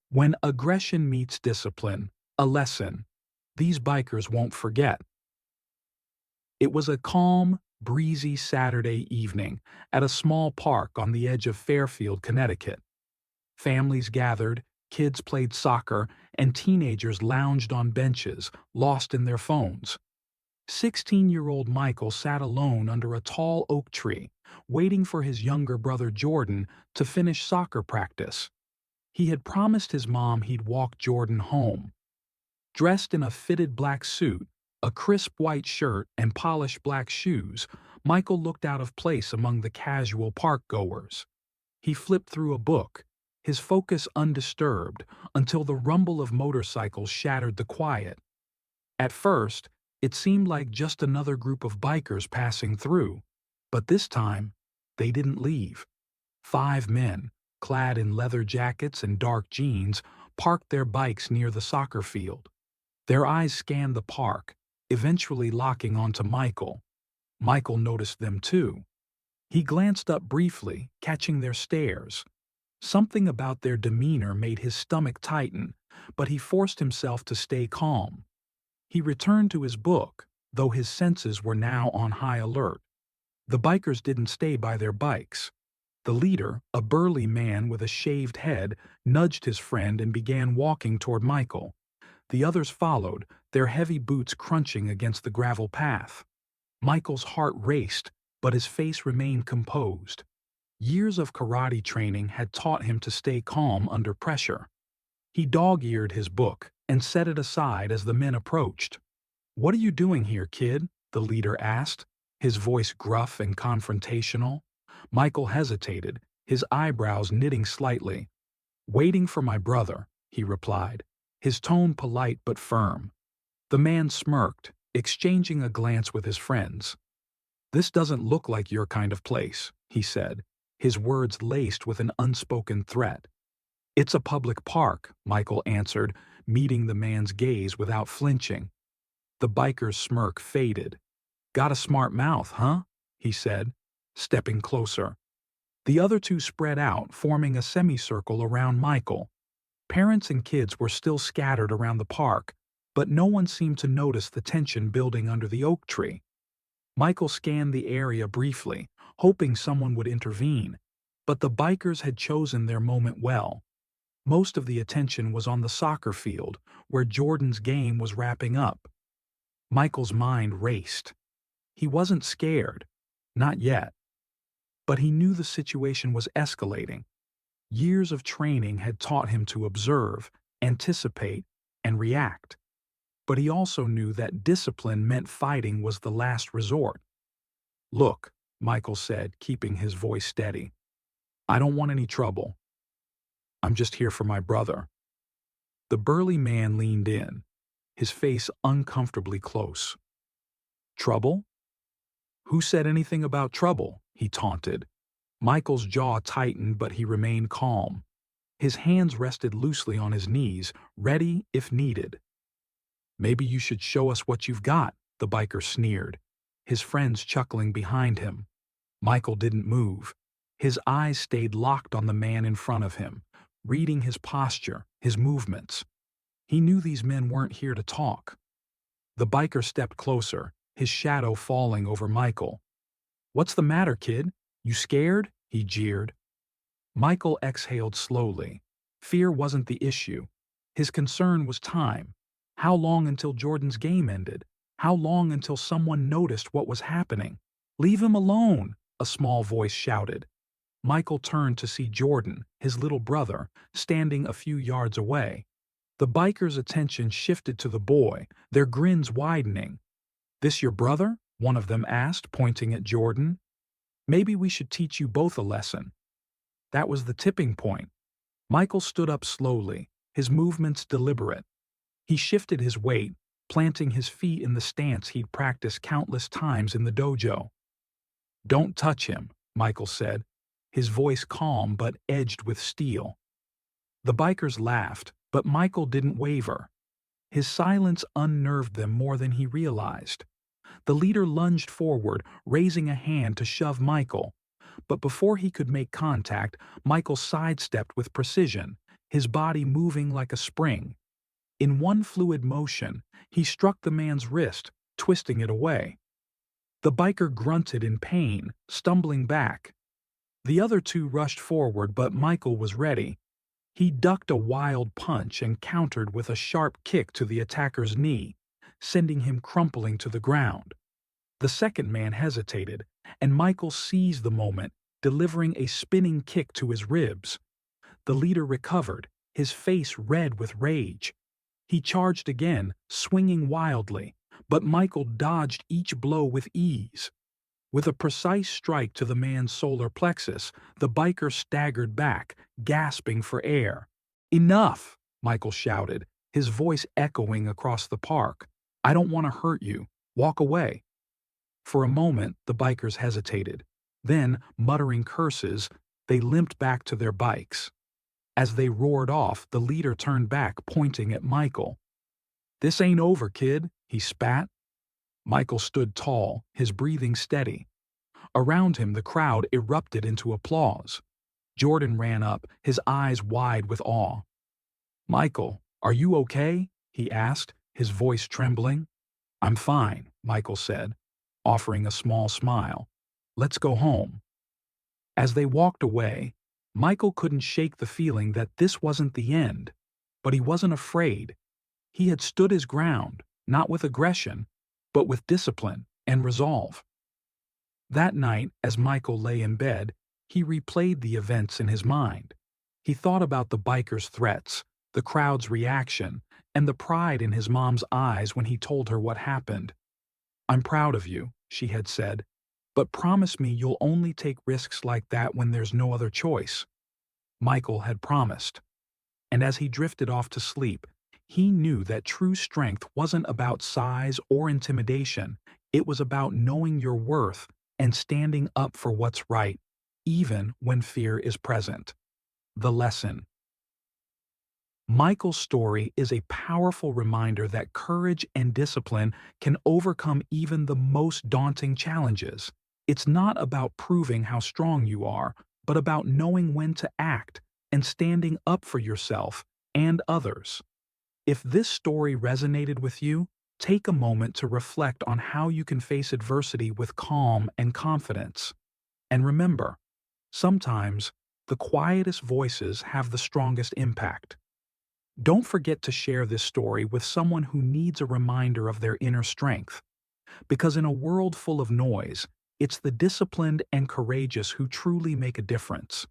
When aggression meets discipline, a lesson these bikers won't forget. It was a calm, breezy Saturday evening at a small park on the edge of Fairfield, Connecticut. Families gathered, kids played soccer, and teenagers lounged on benches, lost in their phones. 16-year-old Michael sat alone under a tall oak tree, waiting for his younger brother Jordan to finish soccer practice. He had promised his mom he'd walk Jordan home. Dressed in a fitted black suit, a crisp white shirt, and polished black shoes, Michael looked out of place among the casual park-goers. He flipped through a book, his focus undisturbed, until the rumble of motorcycles shattered the quiet. At first, it seemed like just another group of bikers passing through, but this time, they didn't leave. 5 men, clad in leather jackets and dark jeans, parked their bikes near the soccer field. Their eyes scanned the park, eventually locking onto Michael. Michael noticed them too. He glanced up briefly, catching their stares. Something about their demeanor made his stomach tighten, but he forced himself to stay calm. He returned to his book, though his senses were now on high alert. The bikers didn't stay by their bikes. The leader, a burly man with a shaved head, nudged his friend and began walking toward Michael. The others followed, their heavy boots crunching against the gravel path. Michael's heart raced, but his face remained composed. Years of karate training had taught him to stay calm under pressure. He dog-eared his book and set it aside as the men approached. "What are you doing here, kid?" the leader asked, his voice gruff and confrontational. Michael hesitated, his eyebrows knitting slightly. "Waiting for my brother," he replied, his tone polite but firm. The man smirked, exchanging a glance with his friends. "This doesn't look like your kind of place," he said, his words laced with an unspoken threat. "It's a public park," Michael answered, meeting the man's gaze without flinching. The biker's smirk faded. "Got a smart mouth, huh?" he said, stepping closer. The other two spread out, forming a semicircle around Michael. Parents and kids were still scattered around the park, but no one seemed to notice the tension building under the oak tree. Michael scanned the area briefly, hoping someone would intervene, but the bikers had chosen their moment well. Most of the attention was on the soccer field, where Jordan's game was wrapping up. Michael's mind raced. He wasn't scared, not yet. But he knew the situation was escalating. Years of training had taught him to observe, anticipate, and react. But he also knew that discipline meant fighting was the last resort. "Look," Michael said, keeping his voice steady. "I don't want any trouble. I'm just here for my brother." The burly man leaned in, his face uncomfortably close. "Trouble? Who said anything about trouble?" he taunted. Michael's jaw tightened, but he remained calm. His hands rested loosely on his knees, ready if needed. "Maybe you should show us what you've got," the biker sneered, his friends chuckling behind him. Michael didn't move. His eyes stayed locked on the man in front of him, reading his posture, his movements. He knew these men weren't here to talk. The biker stepped closer, his shadow falling over Michael. "What's the matter, kid? You scared?" he jeered. Michael exhaled slowly. Fear wasn't the issue. His concern was time. How long until Jordan's game ended? How long until someone noticed what was happening? "Leave him alone!" a small voice shouted. Michael turned to see Jordan, his little brother, standing a few yards away. The biker's attention shifted to the boy, their grins widening. "This your brother?" one of them asked, pointing at Jordan. "Maybe we should teach you both a lesson." That was the tipping point. Michael stood up slowly, his movements deliberate. He shifted his weight, planting his feet in the stance he'd practiced countless times in the dojo. "Don't touch him," Michael said, his voice calm but edged with steel. The bikers laughed, but Michael didn't waver. His silence unnerved them more than he realized. The leader lunged forward, raising a hand to shove Michael. But before he could make contact, Michael sidestepped with precision, his body moving like a spring. In one fluid motion, he struck the man's wrist, twisting it away. The biker grunted in pain, stumbling back. The other two rushed forward, but Michael was ready. He ducked a wild punch and countered with a sharp kick to the attacker's knee, sending him crumpling to the ground. The second man hesitated, and Michael seized the moment, delivering a spinning kick to his ribs. The leader recovered, his face red with rage. He charged again, swinging wildly, but Michael dodged each blow with ease. With a precise strike to the man's solar plexus, the biker staggered back, gasping for air. "Enough!" Michael shouted, his voice echoing across the park. "I don't want to hurt you. Walk away." For a moment, the bikers hesitated. Then, muttering curses, they limped back to their bikes. As they roared off, the leader turned back, pointing at Michael. "This ain't over, kid," he spat. Michael stood tall, his breathing steady. Around him, the crowd erupted into applause. Jordan ran up, his eyes wide with awe. "Michael, are you okay?" he asked, his voice trembling. "I'm fine," Michael said, offering a small smile. "Let's go home." As they walked away, Michael couldn't shake the feeling that this wasn't the end. But he wasn't afraid. He had stood his ground, not with aggression, but with discipline and resolve. That night, as Michael lay in bed, he replayed the events in his mind. He thought about the biker's threats, the crowd's reaction, and the pride in his mom's eyes when he told her what happened. "I'm proud of you," she had said, "but promise me you'll only take risks like that when there's no other choice." Michael had promised. And as he drifted off to sleep, he knew that true strength wasn't about size or intimidation. It was about knowing your worth and standing up for what's right, even when fear is present. The lesson. Michael's story is a powerful reminder that courage and discipline can overcome even the most daunting challenges. It's not about proving how strong you are, but about knowing when to act and standing up for yourself and others. If this story resonated with you, take a moment to reflect on how you can face adversity with calm and confidence. And remember, sometimes the quietest voices have the strongest impact. Don't forget to share this story with someone who needs a reminder of their inner strength. Because in a world full of noise, it's the disciplined and courageous who truly make a difference.